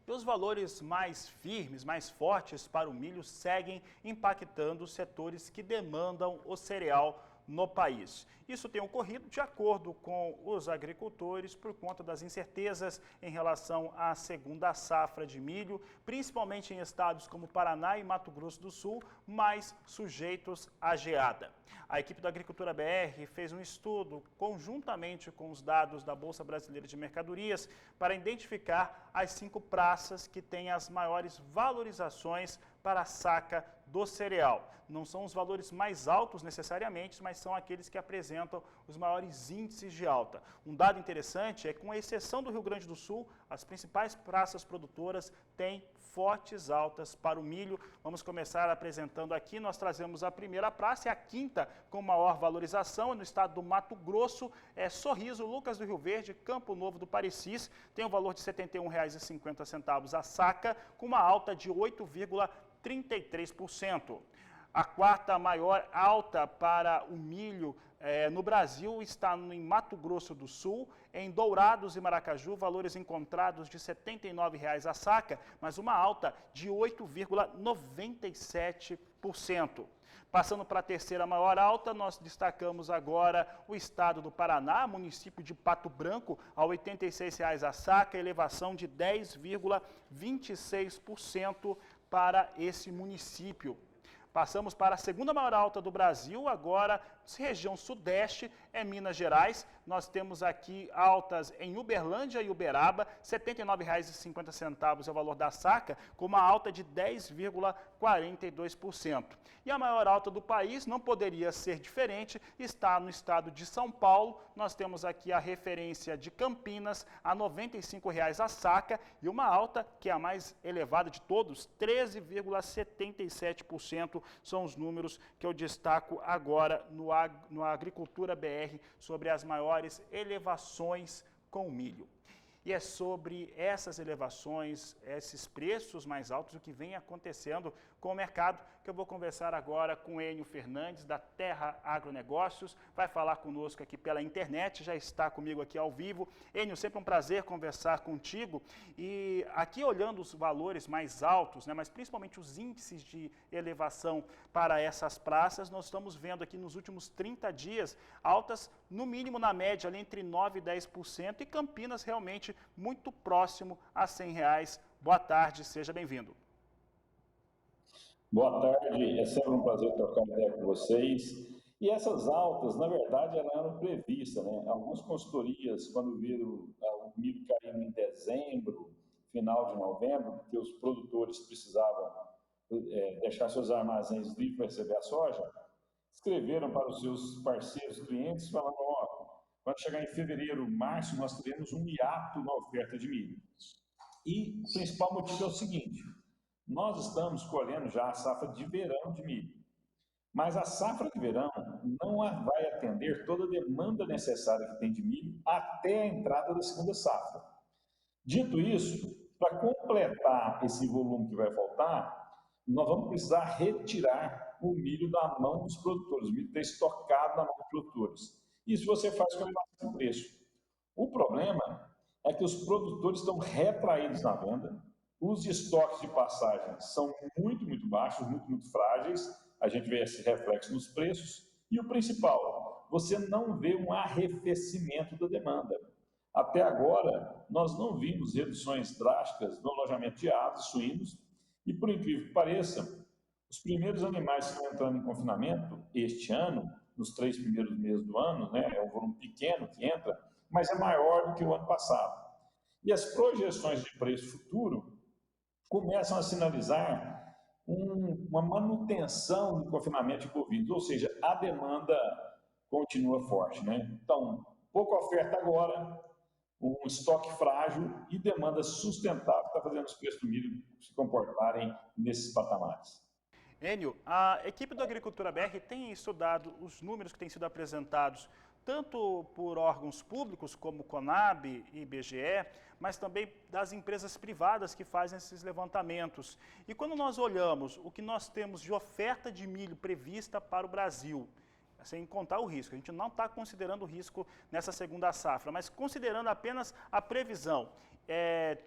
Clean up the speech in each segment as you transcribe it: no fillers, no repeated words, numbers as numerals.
E os valores mais firmes, mais fortes para o milho seguem impactando os setores que demandam o cereal no país. Isso tem ocorrido de acordo com os agricultores por conta das incertezas em relação à segunda safra de milho, principalmente em estados como Paraná e Mato Grosso do Sul, mais sujeitos à geada. A equipe da Agricultura BR fez um estudo conjuntamente com os dados da Bolsa Brasileira de Mercadorias para identificar as 5 praças que têm as maiores valorizações para a saca do cereal. Não são os valores mais altos necessariamente, mas são aqueles que apresentam os maiores índices de alta. Um dado interessante é que, com exceção do Rio Grande do Sul, as principais praças produtoras têm fortes altas para o milho. Vamos começar apresentando aqui, nós trazemos a primeira praça, a quinta com maior valorização, no estado do Mato Grosso, é Sorriso, Lucas do Rio Verde, Campo Novo do Parecis, tem um valor de R$ 71,50 a saca, com uma alta de 8,33%. A quarta maior alta para o milho no Brasil está em Mato Grosso do Sul, em Dourados e Maracaju, valores encontrados de R$ 79,00 a saca, mas uma alta de 8,97%. Passando para a terceira maior alta, nós destacamos agora o estado do Paraná, município de Pato Branco, a R$ 86,00 a saca, elevação de 10,26% para esse município. Passamos para a segunda maior alta do Brasil, agora região sudeste, é Minas Gerais. Nós temos aqui altas em Uberlândia e Uberaba, R$ 79,50 é o valor da saca, com uma alta de 10,42%. E a maior alta do país, não poderia ser diferente, está no estado de São Paulo. Nós temos aqui a referência de Campinas, a R$ 95,00 a saca, e uma alta, que é a mais elevada de todos, 13,77%. São os números que eu destaco agora no Agricultura BR sobre as maiores elevações com o milho. E é sobre essas elevações, esses preços mais altos, o que vem acontecendo com o mercado, que eu vou conversar agora com Enio Fernandes, da Terra Agronegócios. Vai falar conosco aqui pela internet, já está comigo aqui ao vivo. Enio, sempre um prazer conversar contigo. E aqui olhando os valores mais altos, mas principalmente os índices de elevação para essas praças, nós estamos vendo aqui nos últimos 30 dias altas, no mínimo na média, ali entre 9% e 10%, e Campinas realmente muito próximo a R$ 100,00. Boa tarde, seja bem-vindo. Boa tarde, é sempre um prazer trocar ideia com vocês. E essas altas, na verdade, elas eram previstas, né? Algumas consultorias, quando viram o milho caindo em dezembro, final de novembro, porque os produtores precisavam deixar seus armazéns livres para receber a soja, escreveram para os seus parceiros, clientes, falando, quando chegar em fevereiro, março, nós teremos um hiato na oferta de milho. E o principal motivo é o seguinte, nós estamos colhendo já a safra de verão de milho, mas a safra de verão não vai atender toda a demanda necessária que tem de milho até a entrada da segunda safra. Dito isso, para completar esse volume que vai faltar, nós vamos precisar retirar o milho da mão dos produtores, o milho está estocado na mão dos produtores. Isso você faz com a elevação do preço. O problema é que os produtores estão retraídos na venda, os estoques de passagem são muito baixos, muito frágeis, a gente vê esse reflexo nos preços, e o principal, você não vê um arrefecimento da demanda. Até agora, nós não vimos reduções drásticas no alojamento de aves e suínos, e por incrível que pareça, os primeiros animais que estão entrando em confinamento este ano, nos 3 primeiros meses do ano, é um volume pequeno que entra, mas é maior do que o ano passado. E as projeções de preço futuro começam a sinalizar uma manutenção do confinamento de bovinos, ou seja, a demanda continua forte, Então, pouca oferta agora, um estoque frágil e demanda sustentável está fazendo os preços do milho se comportarem nesses patamares. Enio, a equipe do Agricultura BR tem estudado os números que têm sido apresentados tanto por órgãos públicos como Conab e IBGE, mas também das empresas privadas que fazem esses levantamentos. E quando nós olhamos o que nós temos de oferta de milho prevista para o Brasil, sem contar o risco. A gente não está considerando o risco nessa segunda safra, mas considerando apenas a previsão,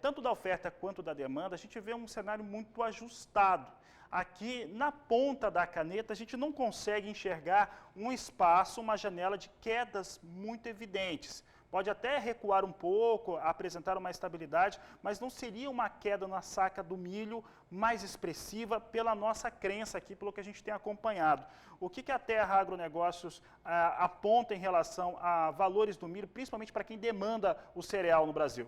tanto da oferta quanto da demanda, a gente vê um cenário muito ajustado. Aqui, na ponta da caneta, a gente não consegue enxergar um espaço, uma janela de quedas muito evidentes. Pode até recuar um pouco, apresentar uma estabilidade, mas não seria uma queda na saca do milho mais expressiva pela nossa crença aqui, pelo que a gente tem acompanhado. O que a Terra Agronegócios aponta em relação a valores do milho, principalmente para quem demanda o cereal no Brasil?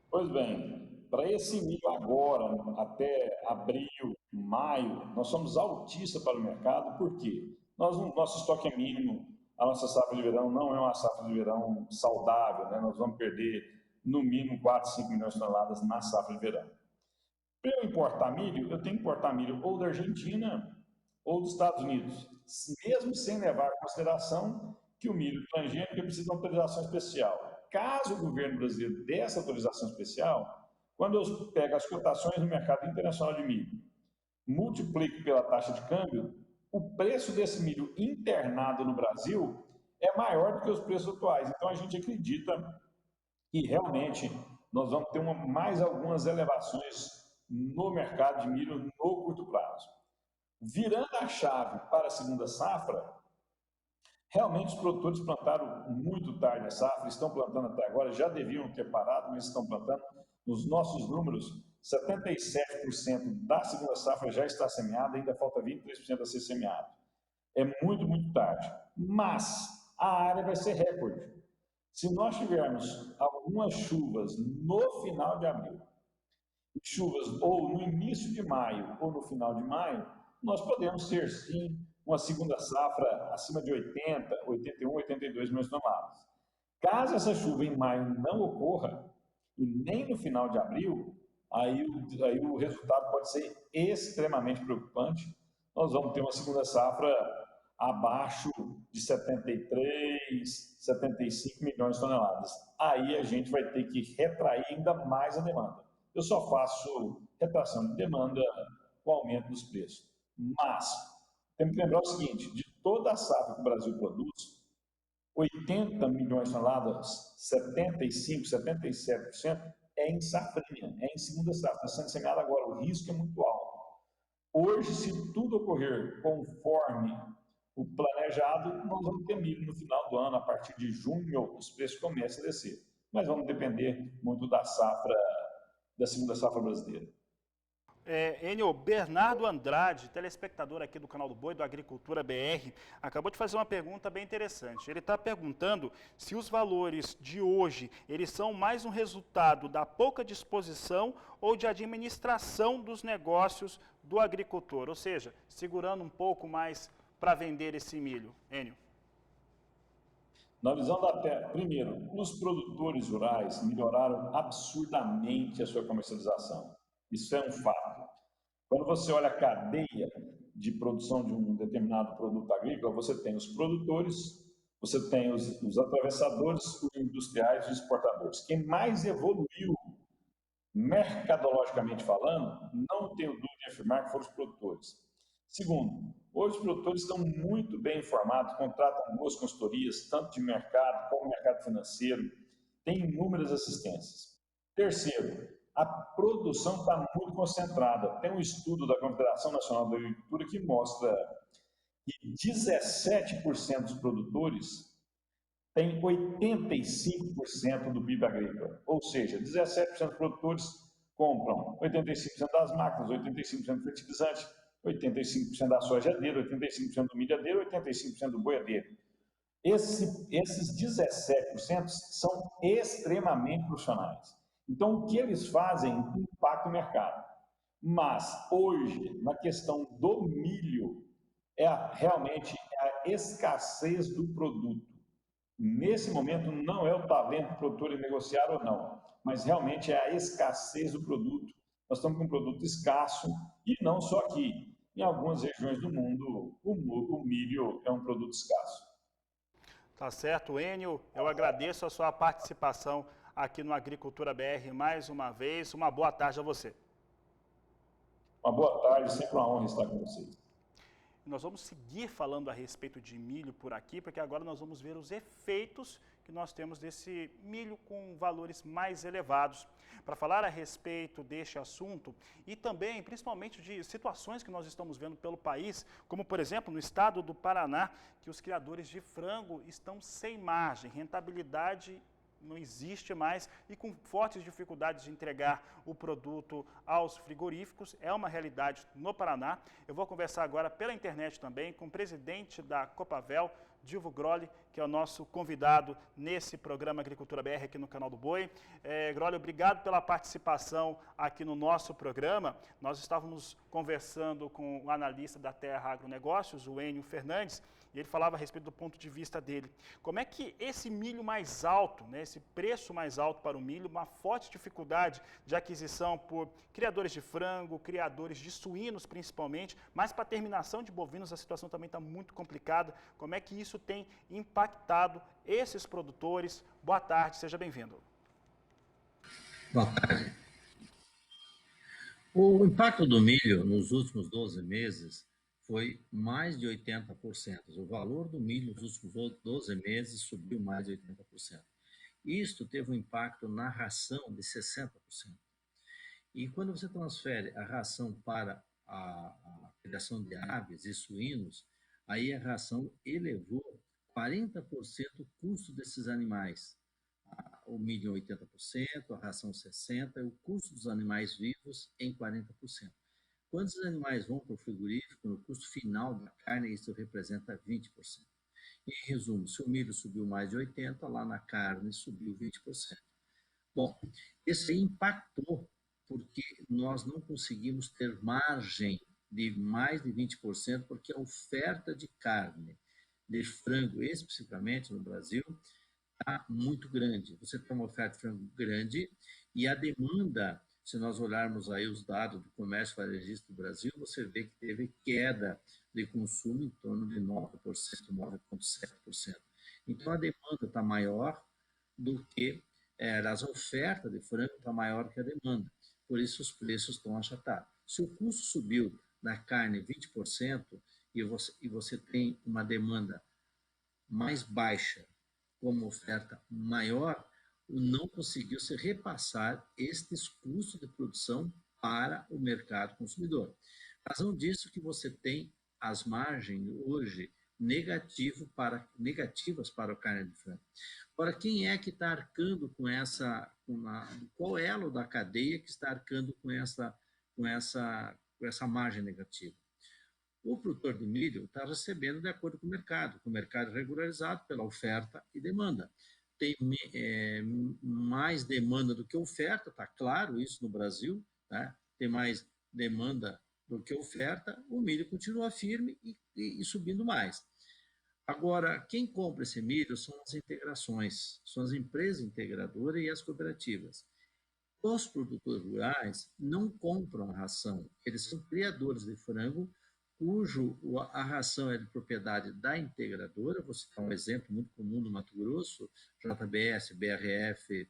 Pois bem, para esse milho agora, até abril, maio, nós somos altistas para o mercado, por quê? Nosso estoque é mínimo, a nossa safra de verão não é uma safra de verão saudável, né? Nós vamos perder no mínimo 4, 5 milhões de toneladas na safra de verão. Para eu importar milho, eu tenho que importar milho ou da Argentina ou dos Estados Unidos, mesmo sem levar em consideração que o milho transgênico precisa de uma autorização especial. Caso o governo brasileiro dê essa autorização especial, quando eu pego as cotações no mercado internacional de milho, multiplico pela taxa de câmbio, o preço desse milho internado no Brasil é maior do que os preços atuais. Então a gente acredita que realmente nós vamos ter mais algumas elevações no mercado de milho no curto prazo. Virando a chave para a segunda safra, realmente os produtores plantaram muito tarde a safra, estão plantando até agora, já deviam ter parado, mas estão plantando. Nos nossos números, 77% da segunda safra já está semeada, ainda falta 23% a ser semeado. É muito, muito tarde. Mas a área vai ser recorde. Se nós tivermos algumas chuvas no final de abril, chuvas ou no início de maio ou no final de maio, nós podemos ter sim uma segunda safra acima de 80, 81, 82 milhões de toneladas. Caso essa chuva em maio não ocorra, e nem no final de abril, aí o resultado pode ser extremamente preocupante. Nós vamos ter uma segunda safra abaixo de 73, 75 milhões de toneladas. Aí a gente vai ter que retrair ainda mais a demanda. Eu só faço retração de demanda com aumento dos preços. Mas temos que lembrar o seguinte, de toda a safra que o Brasil produz, 80 milhões de toneladas, 75, 77% é em safrinha, é em segunda safra, está sendo semeada agora, o risco é muito alto. Hoje, se tudo ocorrer conforme o planejado, nós vamos ter milho no final do ano, a partir de junho, os preços começam a descer. Mas vamos depender muito da safra, da segunda safra brasileira. Enio, Bernardo Andrade, telespectador aqui do canal do Boi, do Agricultura BR, acabou de fazer uma pergunta bem interessante. Ele está perguntando se os valores de hoje, eles são mais um resultado da pouca disposição ou de administração dos negócios do agricultor, ou seja, segurando um pouco mais para vender esse milho. Enio. Na visão da terra, primeiro, os produtores rurais melhoraram absurdamente a sua comercialização. Isso é um fato. Quando você olha a cadeia de produção de um determinado produto agrícola, você tem os produtores, você tem os atravessadores, os industriais e os exportadores. Quem mais evoluiu, mercadologicamente falando, não tenho dúvida em afirmar que foram os produtores. Segundo, hoje os produtores estão muito bem informados, contratam boas consultorias, tanto de mercado como mercado financeiro, tem inúmeras assistências. Terceiro, a produção está muito concentrada. Tem um estudo da Confederação Nacional da Agricultura que mostra que 17% dos produtores têm 85% do PIB agrícola. Ou seja, 17% dos produtores compram 85% das máquinas, 85% do fertilizante, 85% da sojadeira, 85% do milhadeiro, 85% do boiadeiro. Esses 17% são extremamente profissionais. Então, o que eles fazem impacta o mercado. Mas, hoje, na questão do milho, realmente a escassez do produto. Nesse momento, não é o talento do produtor em negociar ou não, mas realmente é a escassez do produto. Nós estamos com um produto escasso, e não só aqui. Em algumas regiões do mundo, o milho é um produto escasso. Tá certo, Enio. Eu agradeço a sua participação aqui no Agricultura BR mais uma vez. Uma boa tarde a você. Uma boa tarde, sempre uma honra estar com vocês. nós vamos seguir falando a respeito de milho por aqui, porque agora nós vamos ver os efeitos que nós temos desse milho com valores mais elevados. Para falar a respeito deste assunto e também, principalmente, de situações que nós estamos vendo pelo país, como, por exemplo, no estado do Paraná, que os criadores de frango estão sem margem, rentabilidade não existe mais e com fortes dificuldades de entregar o produto aos frigoríficos. É uma realidade no Paraná. Eu vou conversar agora pela internet também com o presidente da Copavel, Dilvo Grolli, que é o nosso convidado nesse programa Agricultura BR aqui no Canal do Boi. Grolli, obrigado pela participação aqui no nosso programa. Nós estávamos conversando com o analista da Terra Agronegócios, o Enio Fernandes, e ele falava a respeito do ponto de vista dele. Como é que esse milho mais alto, né, esse preço mais alto para o milho, uma forte dificuldade de aquisição por criadores de frango, criadores de suínos principalmente, mas para a terminação de bovinos a situação também está muito complicada. Como é que isso tem impactado esses produtores? Boa tarde, seja bem-vindo. Boa tarde. O impacto do milho nos últimos 12 meses foi mais de 80%. O valor do milho nos últimos 12 meses subiu mais de 80%. Isto teve um impacto na ração de 60%. E quando você transfere a ração para a criação de aves e suínos, aí a ração elevou 40% o custo desses animais. O milho em 80%, a ração 60%, e o custo dos animais vivos em 40%. Quando os animais vão para o frigorífico, no custo final da carne, isso representa 20%. Em resumo, se o milho subiu mais de 80%, lá na carne subiu 20%. Bom, isso aí impactou porque nós não conseguimos ter margem de mais de 20%, porque a oferta de carne, de frango especificamente no Brasil, está muito grande. Você tem uma oferta de frango grande e a demanda, se nós olharmos aí os dados do comércio varejista do Brasil, você vê que teve queda de consumo em torno de 9%, 9,7%. Então, a demanda está maior do que as ofertas de frango está maior que a demanda. Por isso, os preços estão achatados. Se o custo subiu da carne 20% e você tem uma demanda mais baixa, como oferta maior, não conseguiu se repassar estes custos de produção para o mercado consumidor. A razão disso que você tem as margens hoje negativas para a carne de frango. Agora, quem é que está arcando com essa, qual elo da cadeia que está arcando com essa margem negativa? O produtor de milho está recebendo de acordo com o mercado regularizado pela oferta e demanda. Tem mais demanda do que oferta, está claro isso no Brasil, né? Tem mais demanda do que oferta, o milho continua firme e subindo mais. Agora, quem compra esse milho são as integrações, são as empresas integradoras e as cooperativas. Os produtores rurais não compram a ração, eles são criadores de frango, a ração é de propriedade da integradora. Vou citar um exemplo muito comum no Mato Grosso, JBS, BRF,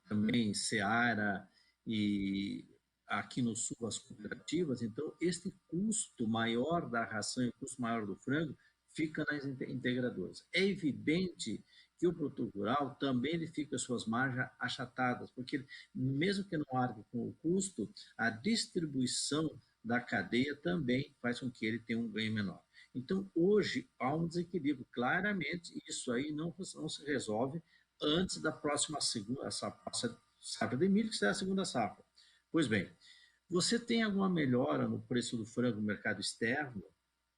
também Seara e aqui no sul as cooperativas. Então, este custo maior da ração e o custo maior do frango fica nas integradoras. É evidente que o produtor rural também ele fica suas margens achatadas, porque mesmo que não arque com o custo, a distribuição da cadeia também faz com que ele tenha um ganho menor. Então, hoje, há um desequilíbrio. Claramente, isso aí não se resolve antes da próxima safra de milho, que será a segunda safra. Pois bem, você tem alguma melhora no preço do frango no mercado externo?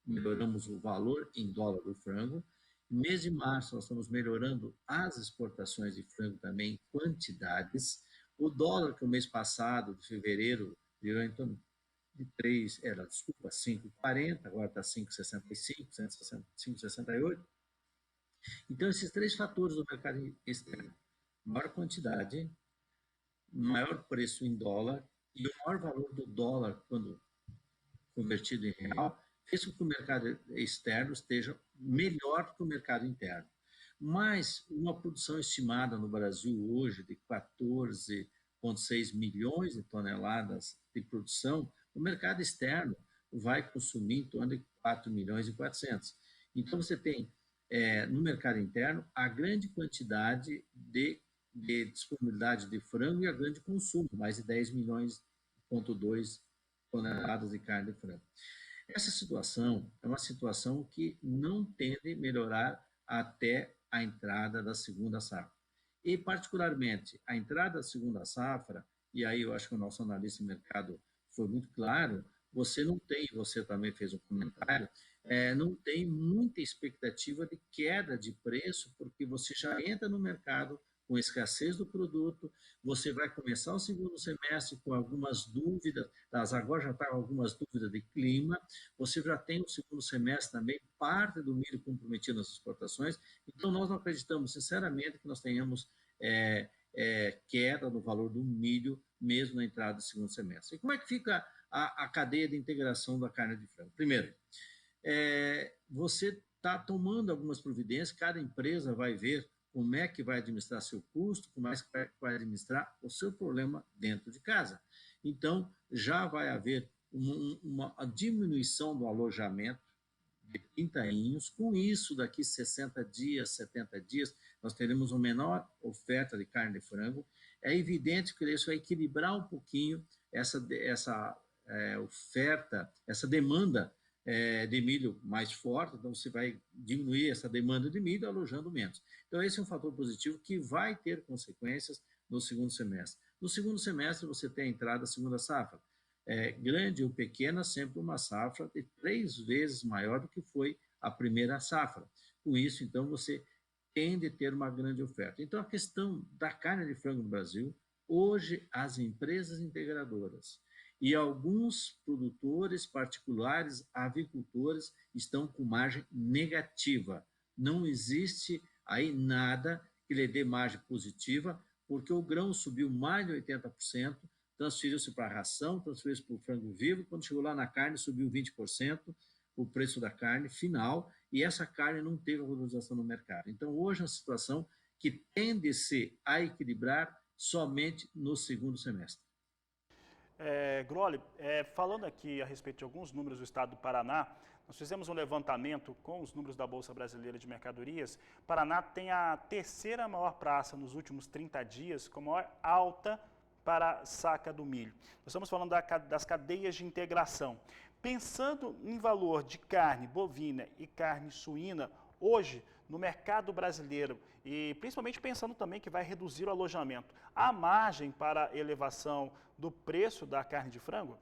Melhoramos o valor em dólar do frango. No mês de março, nós estamos melhorando as exportações de frango também em quantidades. O dólar, que o mês passado, de fevereiro, virou em torno de 5,40, agora está 5,65, 5,68. Então, esses três fatores do mercado externo, maior quantidade, maior preço em dólar e o maior valor do dólar quando convertido em real, fez com que o mercado externo esteja melhor que o mercado interno. Mas uma produção estimada no Brasil hoje de 14,6 milhões de toneladas de produção, no mercado externo, vai consumir em torno de 4 milhões e 400. Então, você tem, no mercado interno, a grande quantidade de disponibilidade de frango e a grande consumo, mais de 10 milhões, 2 toneladas de carne de frango. Essa situação é uma situação que não tende a melhorar até a entrada da segunda safra. E, particularmente, a entrada da segunda safra, e aí eu acho que o nosso analista de mercado foi muito claro, você também fez um comentário, não tem muita expectativa de queda de preço, porque você já entra no mercado com escassez do produto, você vai começar o segundo semestre com algumas dúvidas, agora já está com algumas dúvidas de clima, você já tem o segundo semestre também, parte do milho comprometido nas exportações, então nós não acreditamos, sinceramente, que nós tenhamos queda no valor do milho, mesmo na entrada do segundo semestre. E como é que fica a cadeia de integração da carne de frango? Primeiro, você está tomando algumas providências, cada empresa vai ver como é que vai administrar seu custo, como é que vai administrar o seu problema dentro de casa. Então, já vai haver uma diminuição do alojamento de pintainhos. Com isso, daqui 60 dias, 70 dias, nós teremos uma menor oferta de carne de frango. É evidente que isso vai equilibrar um pouquinho essa oferta, essa demanda de milho mais forte, então você vai diminuir essa demanda de milho alojando menos. Então esse é um fator positivo que vai ter consequências no segundo semestre. No segundo semestre você tem a entrada da segunda safra, grande ou pequena, sempre uma safra de 3 vezes maior do que foi a primeira safra. Com isso, então, você tende a ter uma grande oferta. Então, a questão da carne de frango no Brasil, hoje as empresas integradoras e alguns produtores particulares, avicultores, estão com margem negativa. Não existe aí nada que lhe dê margem positiva, porque o grão subiu mais de 80%, transferiu-se para a ração, transferiu-se para o frango vivo, quando chegou lá na carne, subiu 20% o preço da carne final, e essa carne não teve valorização no mercado. Então, hoje é uma situação que tende-se a equilibrar somente no segundo semestre. Grolli, falando aqui a respeito de alguns números do estado do Paraná, nós fizemos um levantamento com os números da Bolsa Brasileira de Mercadorias. Paraná tem a terceira maior praça nos últimos 30 dias, com maior alta para a saca do milho. Nós estamos falando das cadeias de integração. Pensando em valor de carne bovina e carne suína, hoje, no mercado brasileiro, e principalmente pensando também que vai reduzir o alojamento, há margem para elevação do preço da carne de frango?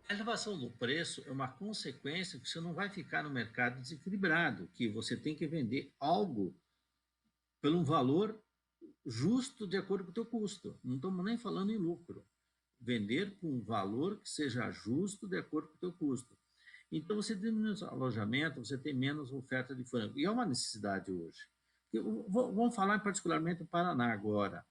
A elevação do preço é uma consequência que você não vai ficar no mercado desequilibrado, que você tem que vender algo pelo um valor justo de acordo com o teu custo. Não estamos nem falando em lucro. Vender com um valor que seja justo de acordo com o teu custo. Então, você diminui o alojamento, você tem menos oferta de frango. E é uma necessidade hoje. Vamos falar particularmente do Paraná agora.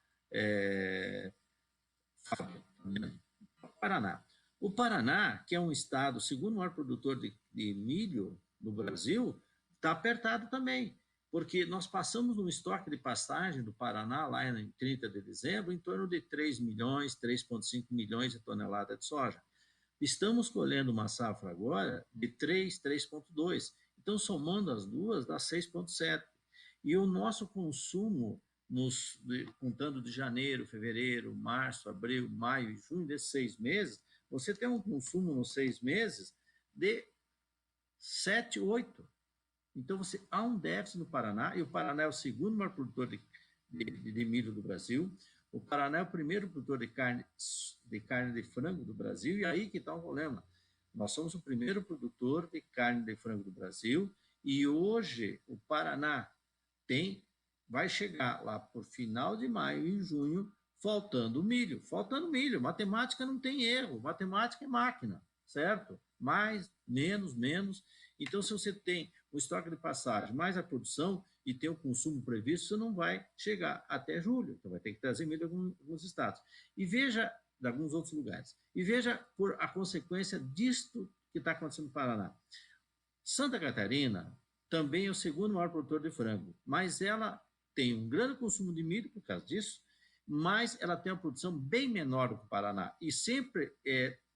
Paraná. O Paraná, que é um estado, o segundo maior produtor de milho no Brasil, está apertado também, porque nós passamos um estoque de pastagem do Paraná, lá em 30 de dezembro, em torno de 3 milhões, 3,5 milhões de toneladas de soja. Estamos colhendo uma safra agora de 3,2. Então, somando as duas, dá 6,7. E o nosso consumo, contando de janeiro, fevereiro, março, abril, maio e junho, desses 6 meses, você tem um consumo nos 6 meses de 7, 8. Então, há um déficit no Paraná, e o Paraná é o segundo maior produtor de milho do Brasil. O Paraná é o primeiro produtor de carne de frango do Brasil, e aí que está o problema. Nós somos o primeiro produtor de carne de frango do Brasil, e hoje o Paraná vai chegar lá por final de maio e junho, faltando milho. Matemática não tem erro, matemática é máquina, certo? Mais, menos. Então, se você tem o estoque de passagem mais a produção e tem o consumo previsto, você não vai chegar até julho. Então, vai ter que trazer milho de alguns estados. E veja, de alguns outros lugares. E veja por a consequência disto que está acontecendo no Paraná. Santa Catarina também é o segundo maior produtor de frango, mas ela tem um grande consumo de milho por causa disso, mas ela tem uma produção bem menor do que o Paraná. E sempre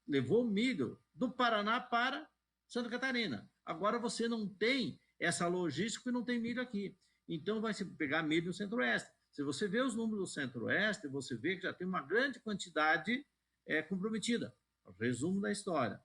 levou milho do Paraná para Santa Catarina. Agora você não tem essa logística e não tem milho aqui. Então vai se pegar milho no Centro-Oeste. Se você vê os números do Centro-Oeste, você vê que já tem uma grande quantidade comprometida. Resumo da história.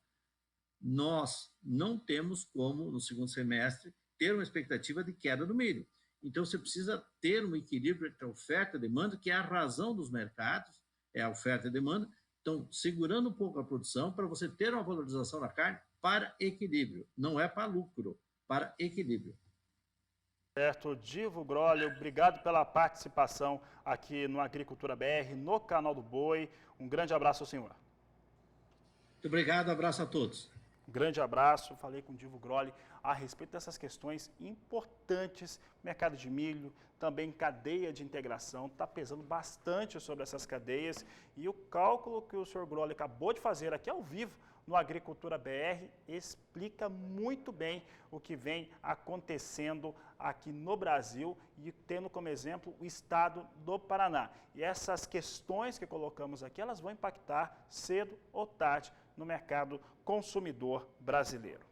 Nós não temos como, no segundo semestre, ter uma expectativa de queda do milho. Então, você precisa ter um equilíbrio entre a oferta e a demanda, que é a razão dos mercados, é a oferta e a demanda. Então, segurando um pouco a produção para você ter uma valorização da carne para equilíbrio. Não é para lucro, para equilíbrio. Certo, Divo Grolli, obrigado pela participação aqui no Agricultura BR, no canal do Boi. Um grande abraço ao senhor. Muito obrigado, abraço a todos. Um grande abraço, falei com o Divo Grolli a respeito dessas questões importantes, mercado de milho, também cadeia de integração, está pesando bastante sobre essas cadeias e o cálculo que o senhor Grolli acabou de fazer aqui ao vivo no Agricultura BR explica muito bem o que vem acontecendo aqui no Brasil e tendo como exemplo o estado do Paraná. E essas questões que colocamos aqui, elas vão impactar cedo ou tarde no mercado consumidor brasileiro.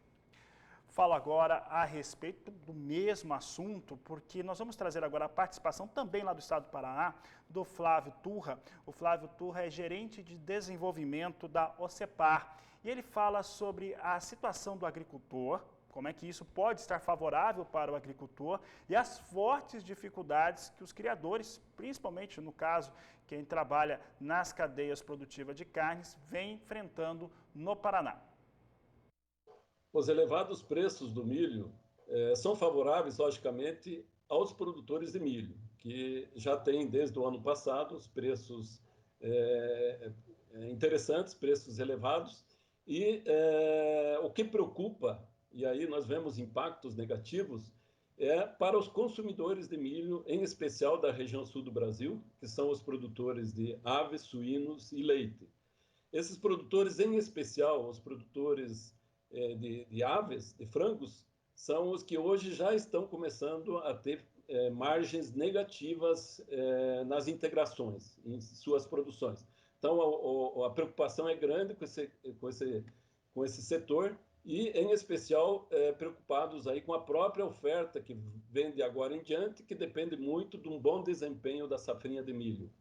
Falo agora a respeito do mesmo assunto, porque nós vamos trazer agora a participação também lá do estado do Paraná, do Flávio Turra. O Flávio Turra é gerente de desenvolvimento da OCEPAR e ele fala sobre a situação do agricultor, como é que isso pode estar favorável para o agricultor e as fortes dificuldades que os criadores, principalmente no caso quem trabalha nas cadeias produtivas de carnes, vem enfrentando no Paraná. Os elevados preços do milho são favoráveis, logicamente, aos produtores de milho, que já têm, desde o ano passado, os preços interessantes, preços elevados, e o que preocupa, e aí nós vemos impactos negativos, para os consumidores de milho, em especial da região sul do Brasil, que são os produtores de aves, suínos e leite. Esses produtores, em especial, os produtores de aves, de frangos, são os que hoje já estão começando a ter margens negativas nas integrações, em suas produções. Então, a preocupação é grande com esse setor e, em especial, preocupados aí com a própria oferta que vem de agora em diante, que depende muito de um bom desempenho da safrinha de milho.